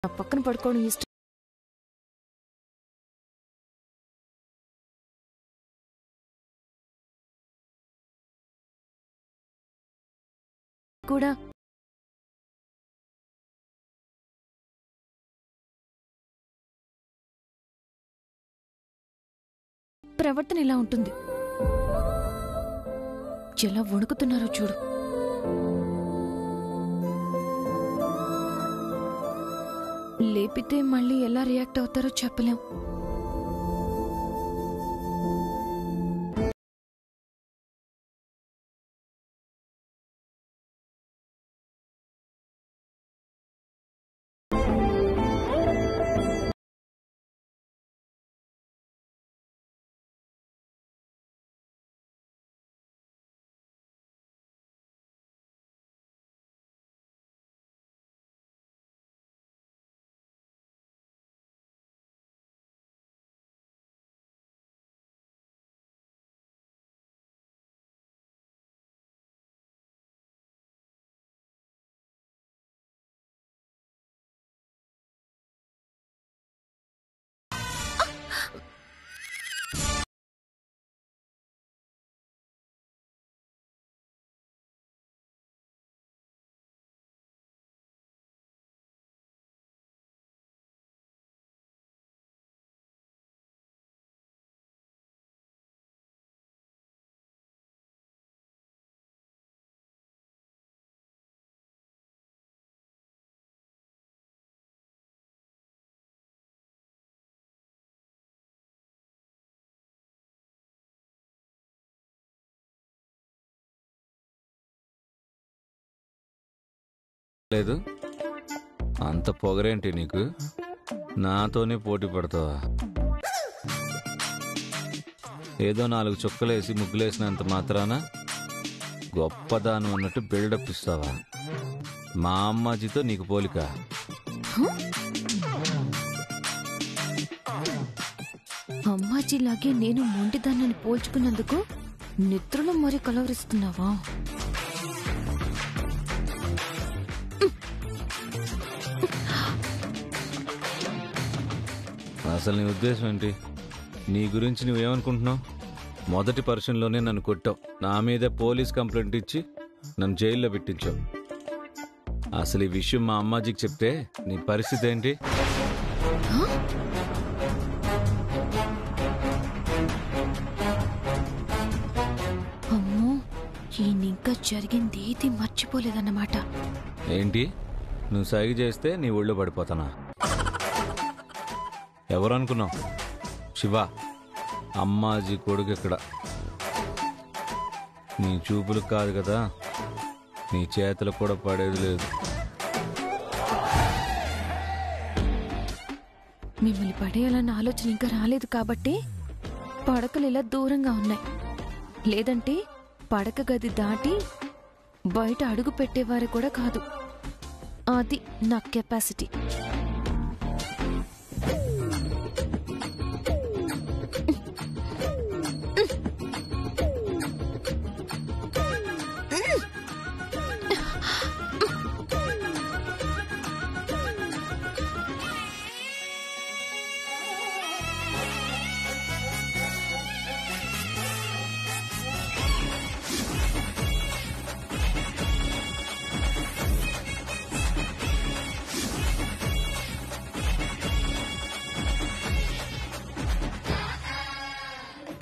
నా పక్కన పడుకోవడం ఇష్టం కూడా. ప్రవర్తన ఇలా ఉంటుంది. ఎలా వణుకుతున్నారో చూడు. లేపితే మళ్ళీ ఎలా రియాక్ట్ అవుతారో చెప్పలేం. లేదు అంత పొగరేంటి నీకు? నాతోనే పోటీ పడతావా? ఏదో 4 చుక్కలేసి ముగ్గులేసినంత మాత్రాన గొప్పదానం అన్నట్టు బిల్డప్ ఇస్తావా? మా అమ్మాజీతో నీకు పోలిక? అమ్మాజీలాగే నేను మొండిదాన్ని పోల్చుకున్నందుకు నిద్రలో మరి కలవరిస్తున్నావా? అసలు నీ ఉద్దేశం ఏంటి? నీ గురించి నువ్వేమనుకుంటున్నావు? మొదటి పర్సన్లోనే నన్ను కొట్టావు, నా మీదే పోలీస్ కంప్లైంట్ ఇచ్చి నన్ను జైల్లో పెట్టించావు. అసలు ఈ విషయం మా అమ్మాజీకి చెప్తే నీ పరిస్థితి ఏంటి? అమ్మో, ఈయనింకా జరిగింది ఏది మర్చిపోలేదన్నమాట. ఏంటి నువ్వు సైగ చేస్తే నీ ఒళ్ళో పడిపోతానా? ఎవరు అనుకున్నావు? శివ, అమ్మాజీ కొడుకు ఇక్కడ. నీ చూపులకు కాదు కదా, నీ చేతులకు కూడా పడేది లేదు. మిమ్మల్ని పడేయాలన్న ఆలోచన ఇంకా రాలేదు కాబట్టి పడకలు ఇలా దూరంగా ఉన్నాయి. లేదంటే పడక గది దాటి బయట అడుగు పెట్టేవారు కూడా కాదు. అది నా కెపాసిటీ.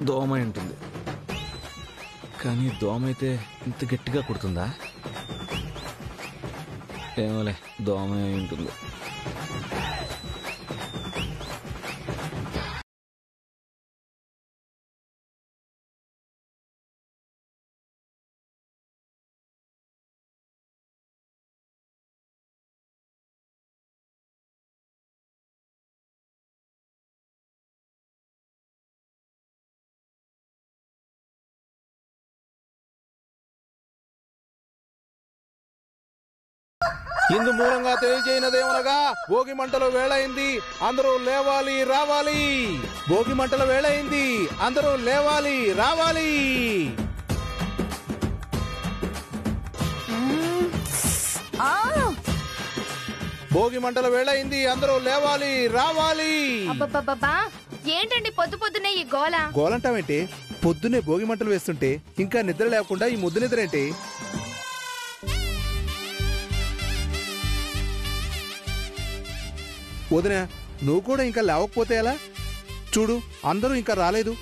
దోమ ఉంటుంది, కానీ దోమ అయితే ఇంత గట్టిగా కుడుతుందా? ఏమోలే, దోమ ఉంటుంది. ఇందు మూలంగా తెలియజేయనదేమనగా భోగి మంటల వేళయింది, అందరూ లేవాలి రావాలి. భోగి మంటల వేళయింది, అందరూ లేవాలి రావాలి. భోగి మంటల వేళ అయింది, అందరూ లేవాలి రావాలి. అబ్బబ్బబ్బా ఏంటండి పొద్దు పొద్దునే ఈ గోల? గోలంటావేంటి? పొద్దున్నే భోగి మంటలు వేస్తుంటే ఇంకా నిద్ర లేకుండా ఈ ముద్దు నిద్ర ఏంటి? వదినా, నువ్వు కూడా ఇంకా లేవకపోతే ఎలా? చూడు, అందరూ ఇంకా రాలేదు.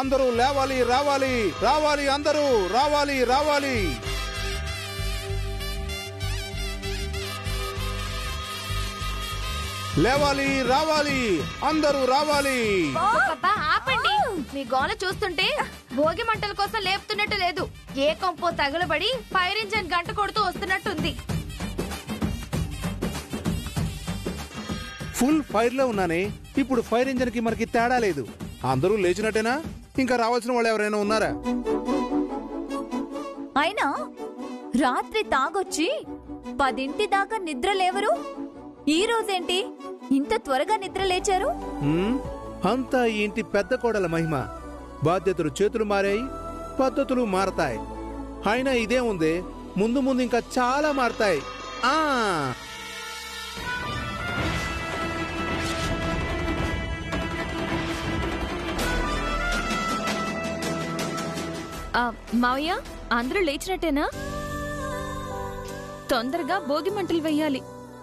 అందరూ లేవాలి రావాలి రావాలి, అందరూ రావాలి రావాలి. లేవాలి రావాలి, అందరూ రావాలి. అబ్బబ్బా, ఆపండి. మీ గోల చూస్తుంటే భోగి మంటల కోసం లేపుతున్నట్టు లేదు. ఏ కొంపో తగులబడి ఫైర్ ఇంజన్ గంట కొడుతూ వస్తున్నట్టుంది. ఫుల్ ఫైర్ లో ఉన్నానే. ఇప్పుడు ఫైర్ ఇంజన్ కి మనకి తేడా లేదు. అందరూ లేచినట్టేనా? ఇంకా రావాల్సిన వాళ్ళు ఎవరైనా ఉన్నారా? అయినా రాత్రి తాగొచ్చి 10 దాకా నిద్ర లేవరు. ఈ రోజేంటి ఇంత త్వరగా నిద్ర లేచారు? అంతా ఈ ఇంటి పెద్ద కోడల మహిమ. బాధ్యతలు చేతులు మారాయి, పద్ధతులు మారతాయి. అయినా ఇదే ఉంది, ముందు ముందు ఇంకా చాలా మారతాయి. మావయ్య, అందరూ లేచినట్టేనా? తొందరగా భోగి మంటలు వెయ్యాలి.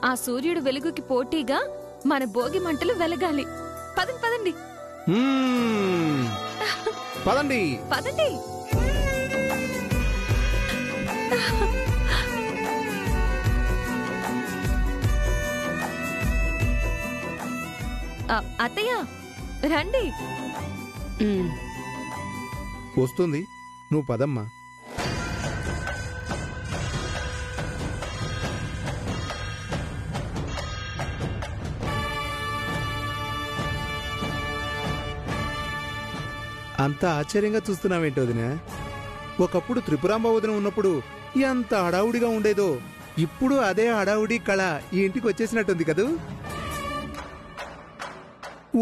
ఆ సూర్యుడు వెలుగుకి పోటీగా మన భోగి మంటలు వెలగాలి. పదండి పదండి పదండి పదండి. అత్తయ్య రండి. వస్తుంది, నువ్వు పదమ్మా. అంత ఆశ్చర్యంగా చూస్తున్నావేంటి వదినా? ఒకప్పుడు త్రిపురాంబ వదిన ఉన్నప్పుడు ఎంత హడావుడిగా ఉండేదో, ఇప్పుడు అదే హడావుడి కళ ఈ ఇంటికి వచ్చేసినట్టుంది కదూ?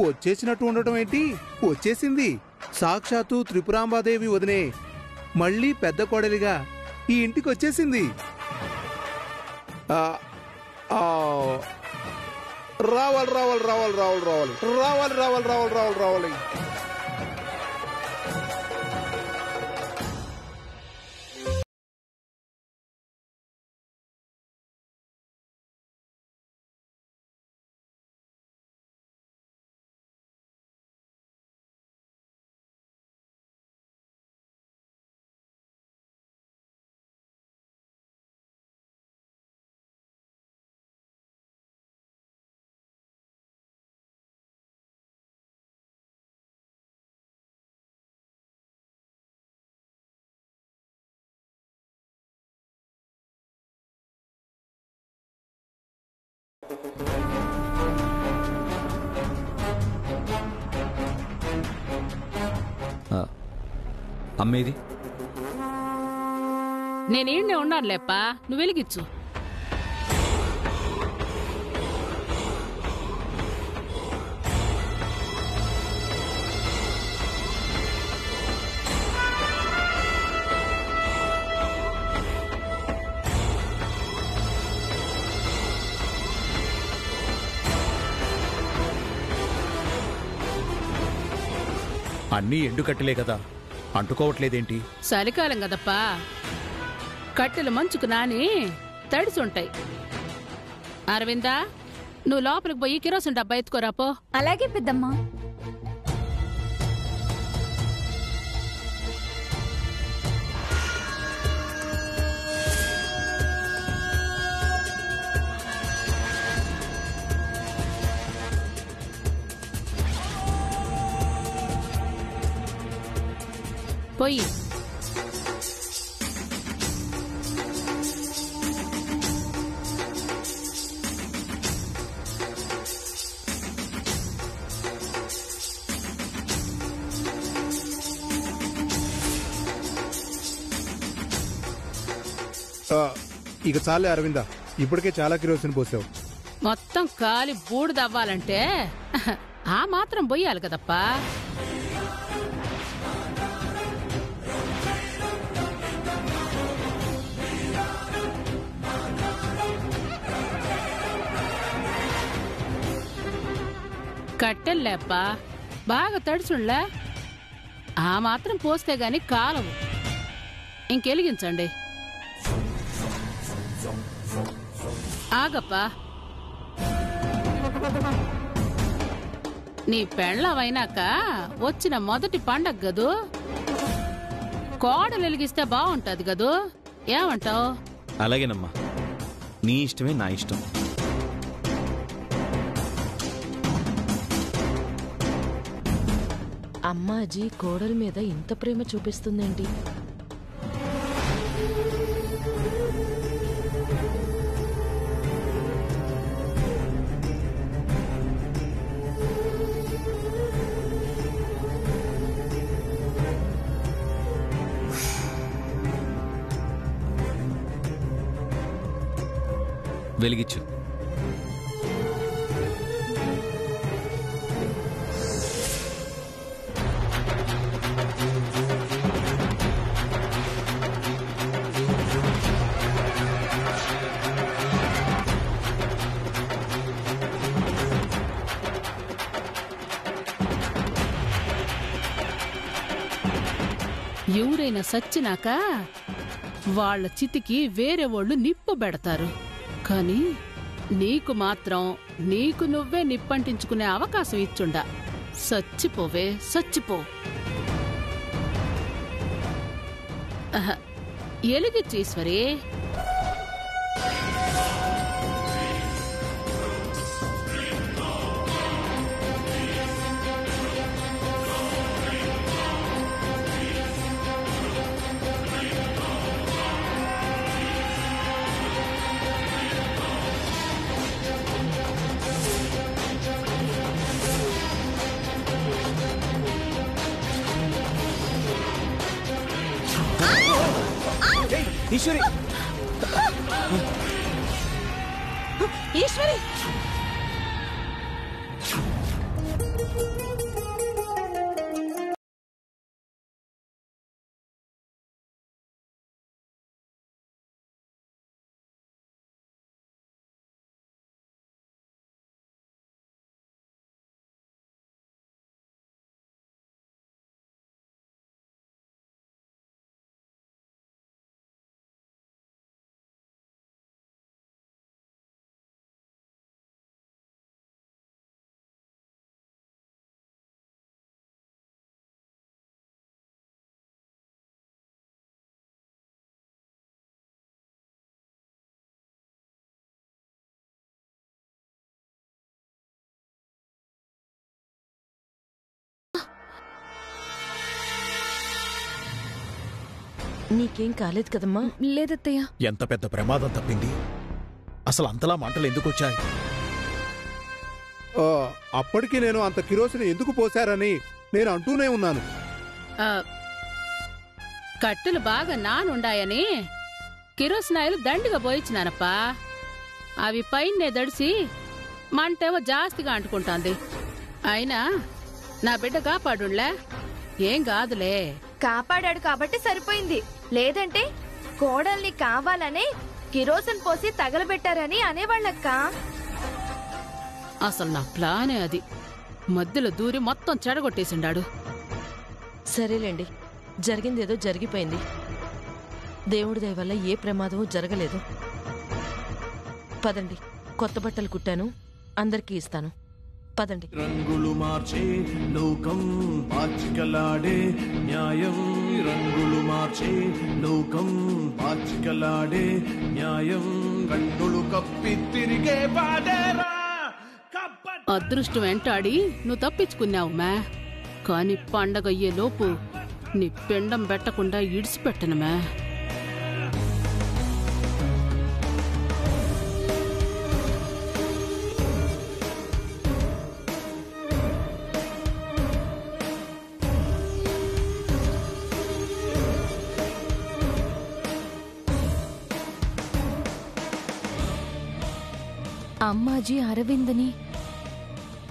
వచ్చేసినట్టు ఉండటం ఏంటి, వచ్చేసింది. సాక్షాత్తు త్రిపురాంబాదేవి వదినే మళ్ళీ పెద్ద కోడలిగా ఈ ఇంటికి వచ్చేసింది. రావాలి రావాలి రావాలి రావాలి రావాలి రావాలి రావాలి రావాలి రావాలి రావాలి. అమ్మేది? నేనేండే ఉన్నాను లేప్ప, నువ్వు వెలిగించు. అన్నీ ఎండుకట్టలే కదా, అంటుకోవట్లేదేంటి? చలికాలం కదప్పా, కట్టెలు మంచుకు నాని తడిసుంటాయి. అరవిందా, నువ్వు లోపలికి పోయి కిరోసిన్ డబ్బా ఎత్తుకోరాపో. అలాగే పెద్దమ్మా. పోయి ఇక చాలే అరవిందా, ఇప్పటికే చాలా కిరోసిన్ పోసావు. మొత్తం కాలి బూడిదవ్వాలంటే ఆ మాత్రం పోయాలి కదప్పా. కట్టెల్లేప్పా బాగా తడిచుండ్లే. ఆ మాత్రం పోస్తే గాని కాలవు. ఇంకెలిగించండి. ఆగప్పా, నీ పెళ్ళవైనాక వచ్చిన మొదటి పండగ గదు, కోడలు వెలిగిస్తే బాగుంటది గదు. ఏమంటావు? అలాగేనమ్మా, నీ ఇష్టమే నా ఇష్టం. అమ్మాజీ కోడలి మీద ఇంత ప్రేమ చూపిస్తుందేంటి? వెలిగించు. ఎవరైనా సచ్చినాక వాళ్ళ చితికి వేరే వాళ్ళు నిప్పు పెడతారు. కానీ నీకు మాత్రం నీకు నువ్వే నిప్పంటించుకునే అవకాశం ఇచ్చుండా. సచ్చిపోవే, సచ్చిపో. ఎలిగిచ్చీశ్వరి. ఈశ్వరి, ఈశ్వరి, నీకేం కాలేదు కదమ్మా? లేదత్తయ్య. ఎంత పెద్ద ప్రమాదం తప్పింది. అసలు అంతలా మంటలు ఎందుకు వచ్చాయి? అప్పటికి నేను అంత కిరోసిన్ ఎందుకు పోశారని నేను అంటూనే ఉన్నాను. కట్టెలు బాగా నానుండాయని కిరోసినాయిలు దండిగా పోయిచ్చినానప్పా. అవి పైనే దడిసి మంటేమో జాస్తిగా అంటుకుంటాంది. అయినా నా బిడ్డ కాపాడుండ్లే, ఏం కాదులే. కాపాడాడు కాబట్టి సరిపోయింది. లేదంటే కోడల్ని కావాలనే కిరోసిన్ పోసి తగలబెట్టారని అనేవాళ్ళక్క. అసలు నా ప్లానే అది. మధ్యలో దూరి మొత్తం చెడగొట్టేసిండాడు. సరేలేండి, జరిగిందేదో జరిగిపోయింది. దేవుడి దయ వల్ల ఏ ప్రమాదమూ జరగలేదు. పదండి, కొత్త బట్టలు కుట్టాను, అందరికీ ఇస్తాను. పదండి. రంగులు మార్చే లోకం పాచికలాడే న్యాయం. రంగులు మార్చే లోకం పాచికలాడే న్యాయం. కన్నులు కప్పి తిరిగే పాడేరా. అదృష్టం వెంటాడి నువ్వు తప్పించుకున్నావు మే. కాని పండగయ్యేలోపు నీ పిండం పెట్టకుండా ఇడిసిపెట్టనుమే. అమ్మాజీ అరవిందని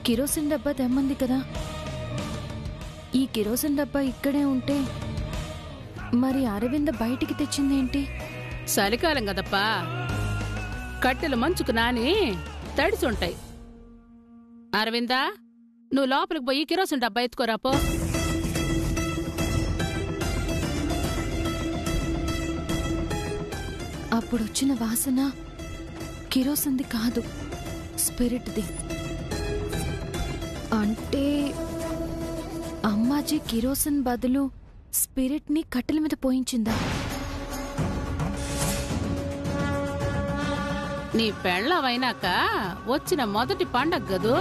కిరోసిన్ డబ్బా తెమ్మంది కదా. ఈ కిరోసిన్ డబ్బా ఇక్కడే ఉంటే మరి అరవింద బయటికి తెచ్చిందేంటి? చలికాలం కదప్పా, కట్టెలు మంచుకు నాని తడిసుంటాయి. అరవిందా, నువ్వు లోపలికి పోయి కిరోసిన్ డబ్బా ఎత్తుకోరాపో. అప్పుడొచ్చిన వాసన కిరోసిన్ది కాదు, స్పిరిట్ది. అంటే అమ్మాజీ కిరోసిన్ బదులు స్పిరిట్ ని కట్టెల మీద పోయించిందా? నీ పెళ్ళవైనాక వచ్చిన మొదటి పండగ గదు,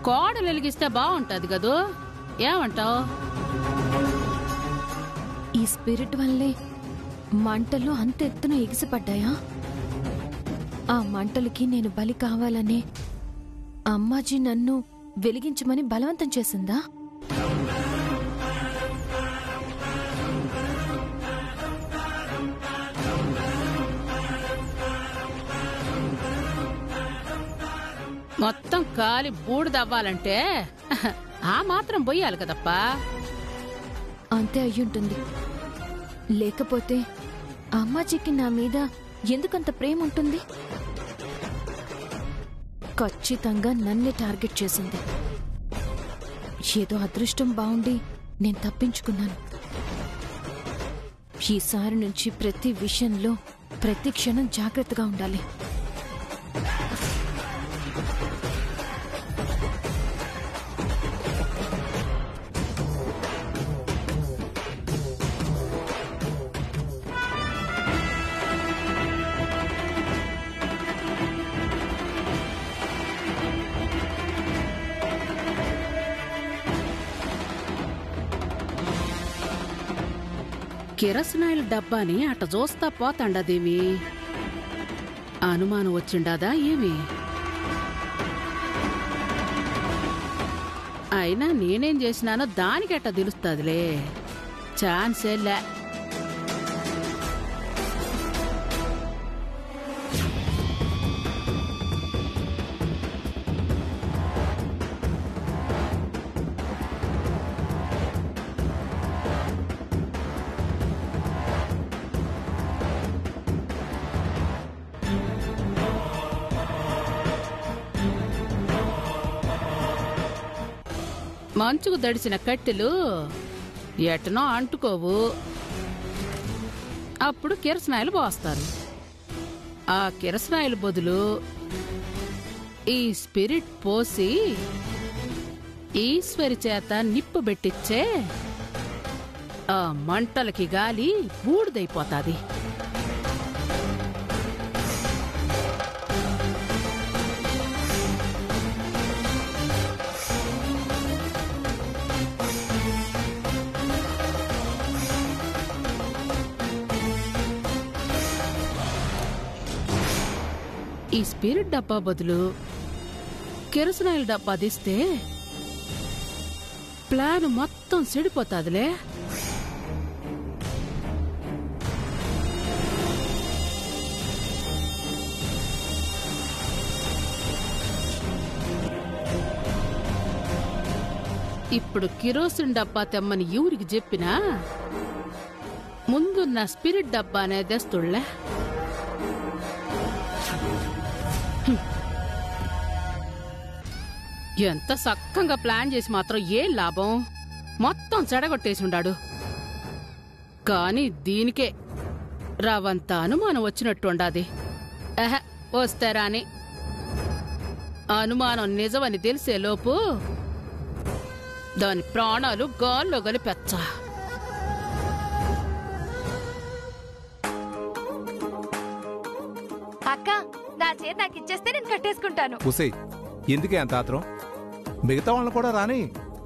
కోడలు వెలిగిస్తే బాగుంటది గదు. ఏమంటావు? ఈ స్పిరిట్ వల్లే మంటలు అంత ఎత్తున ఎగిసిపడ్డాయా? ఆ మంటలకి నేను బలి కావాలనే అమ్మాజీ నన్ను వెలిగించమని బలవంతం చేసిందా? మొత్తం కాలి బూడిదవ్వాలంటే ఆ మాత్రం పోయాలి కదప్పా. అంతే అయ్యుంటుంది. లేకపోతే అమ్మాజీకి నా మీద ఎందుకంత ప్రేమ ఉంటుంది? ఖచ్చితంగా నన్నే టార్గెట్ చేసింది. ఏదో అదృష్టం బాగుండి నేను తప్పించుకున్నాను. ఈసారి నుంచి ప్రతి విషయంలో ప్రతి క్షణం జాగ్రత్తగా ఉండాలి. కిరసనాయిల డబ్బాని అట్ట చూస్తా పోతాండదేమి అనుమానం వచ్చిండాదా ఏమి? అయినా నేనేం చేసినానో దానికెట్ట తెలుస్తాదిలే. ఛాన్సే లే. మంచుకు దడిచిన కట్టెలు ఎటనో అంటుకోవు. అప్పుడు కిరసనాయిలు పోస్తారు. ఆ కిరసనాయిల బదులు ఈ స్పిరిట్ పోసి ఈశ్వరి చేత నిప్పు పెట్టిచ్చే ఆ మంటలకి గాలి బూడిదైపోతాది. ఈ స్పిరిట్ డబ్బా బదులు కిరసనాయిల డబ్బా తీస్తే ప్లాన్ మొత్తం చెడిపోతాదిలే. ఇప్పుడు కిరోసిన్ డబ్బా తెమ్మని ఎవరికి చెప్పినా ముందున్న స్పిరిట్ డబ్బా అనేది తెస్తుళ్లే. ఎంత సక్కంగా ప్లాన్ చేసి మాత్రం ఏం లాభం? మొత్తం చెడగొట్టేసి ఉండాడు. కాని దీనికే రవంత అనుమానం వచ్చినట్టుండాది. వస్తారా అని అనుమానం నిజమని తెలిసేలోపు దాని ప్రాణాలు గాల్లో గలిపెచ్చా. అక్క, నా చేతి నాకు ఇచ్చేస్తే నేను కట్టేసుకుంటాను. ఎందుకే అంత ఆత్రం? మిగతా వాళ్ళని కూడా రాని.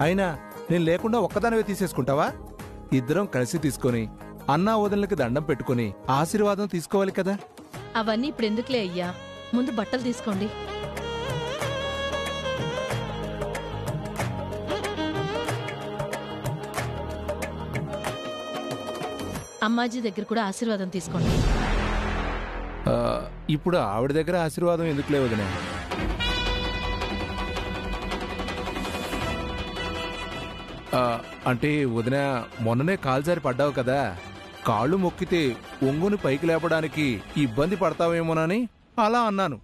అయినా నేను లేకుండా ఒక్కదానివే తీసేసుకుంటావా? ఇద్దరం కలిసి తీసుకొని అన్నా వదినలకి దండం పెట్టుకుని ఆశీర్వాదం తీసుకోవాలి కదా. అవన్నీ ఇప్పుడు ఎందుకులే అయ్యా, ముందు బట్టలు తీసుకోండి. అమ్మాజీ దగ్గర కూడా ఆశీర్వాదం తీసుకోండి. ఇప్పుడు ఆవిడ దగ్గర ఆశీర్వాదం ఎందుకులే వదిన. అంటే వదిన, మొన్ననే కాల్జారి పడ్డావు కదా, కాళ్ళు మొక్కితే ఒంగుని పైకి లేపడానికి ఇబ్బంది పడతావేమోనని అలా అన్నాను.